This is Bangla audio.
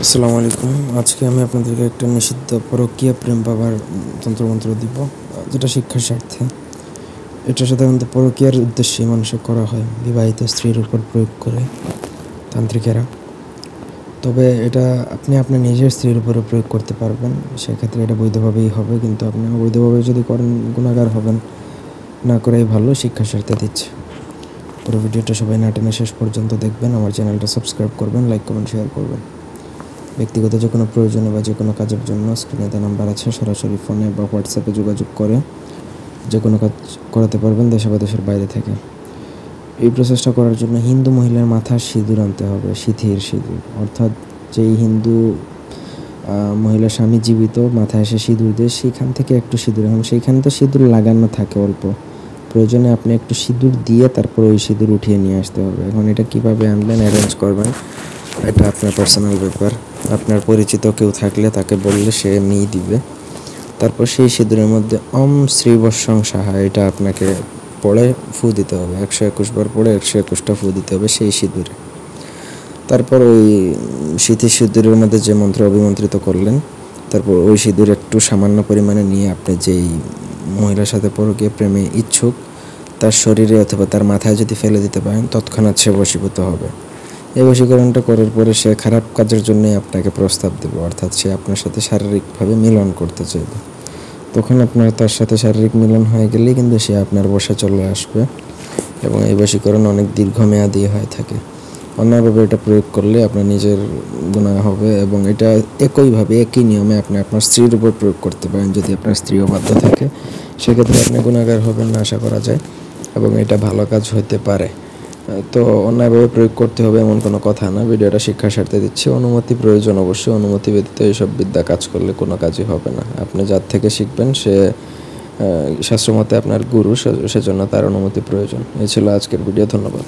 আসসালামু আলাইকুম। আজকে আমি আপনাদেরকে একটা নিষিদ্ধ পরকীয়া প্রেম পাবার তন্ত্রমন্ত্র দিব, যেটা শিক্ষার স্বার্থে। এটা সাধারণত পরকীয়ার উদ্দেশ্যে মানুষের করা হয়, বিবাহিত স্ত্রীর উপর প্রয়োগ করে তান্ত্রিকেরা। তবে এটা আপনি আপনার নিজের স্ত্রীর উপরে প্রয়োগ করতে পারবেন, সেক্ষেত্রে এটা বৈধভাবেই হবে। কিন্তু আপনি অবৈধভাবে যদি করেন গুনাহগার হবেন। না করাই ভালো, শিক্ষার স্বার্থে দিচ্ছে। পুরো ভিডিওটা সবাই না টেনে শেষ পর্যন্ত দেখবেন। আমার চ্যানেলটা সাবস্ক্রাইব করবেন, লাইক কমেন্ট শেয়ার করবেন। ব্যক্তিগত যে কোনো প্রয়োজনে বা যে কোনো কাজের জন্য স্ক্রিনে দেওয়া নাম্বার আছে, সরাসরি ফোনে বা হোয়াটসঅ্যাপে যোগাযোগ করে যে কোনো কাজ করাতে পারবেন, দেশে বা দেশের বাইরে থেকে। এই প্রসেসটা করার জন্য হিন্দু মহিলার মাথার সিঁদুর আনতে হবে, সিঁথির সিঁদুর। অর্থাৎ যেই হিন্দু মহিলার স্বামী জীবিত, মাথায় এসে সিঁদুর দিয়ে সেইখান থেকে একটু সিঁদুর, এখন সেইখানে তো সিঁদুর লাগানো থাকে অল্প, প্রয়োজনে আপনি একটু সিঁদুর দিয়ে তারপর ওই সিঁদুর উঠিয়ে নিয়ে আসতে হবে। এখন এটা কীভাবে আনবেন, অ্যারেঞ্জ করবেন, এটা আপনার পার্সোনাল ব্যাপার। আপনার পরিচিত কেউ থাকলে তাকে বললে সে এমনিই দিবে। তারপর সেই সিঁদুরের মধ্যে ওম শ্রীবৎসং সাহা, এটা আপনাকে পড়ে ফু দিতে হবে। 121 বার পড়ে 121টা ফু দিতে হবে সেই সিঁদুরে। তারপর ওই সিঁথির সিঁদুরের মধ্যে যে মন্ত্র অভিমন্ত্রিত করলেন, তারপর ওই সিঁদুর একটু সামান্য পরিমাণে নিয়ে আপনি যেই মহিলার সাথে পরকীয়া প্রেমে ইচ্ছুক তার শরীরে অথবা তার মাথায় যদি ফেলে দিতে পারেন, তৎক্ষণাৎ সে বশীভূত হবে। এই বশীকরণটা করার পরে সে খারাপ কাজের জন্যই আপনাকে প্রস্তাব দেবে, অর্থাৎ সে আপনার সাথে শারীরিকভাবে মিলন করতে চাইবে। তখন আপনার তার সাথে শারীরিক মিলন হয়ে গেলেই কিন্তু সে আপনার বশে চলে আসবে, এবং এই বশীকরণ অনেক দীর্ঘমেয়াদী হয়ে থাকে। অন্যভাবে এটা প্রয়োগ করলে আপনার নিজের গুনাহ হবে, এবং এটা একইভাবে একই নিয়মে আপনি আপনার স্ত্রীর উপর প্রয়োগ করতে পারেন। যদি আপনার স্ত্রী অবাধ্য থাকে, সেক্ষেত্রে আপনি গুনাহগার হবেন না আশা করা যায়, এবং এটা ভালো কাজ হতে পারে। তো অন্যায়ভাবে প্রয়োগ করতে হবে এমন কোনো কথা না। ভিডিওটা শিক্ষার স্বার্থে দিচ্ছি। অনুমতি প্রয়োজন অবশ্যই। অনুমতি ব্যতীত এইসব বিদ্যা কাজ করলে কোনো কাজই হবে না। আপনি যার থেকে শিখবেন সে শাস্ত্রমতে আপনার গুরু, সেজন্য তার অনুমতি প্রয়োজন। এই ছিল আজকের ভিডিও। ধন্যবাদ।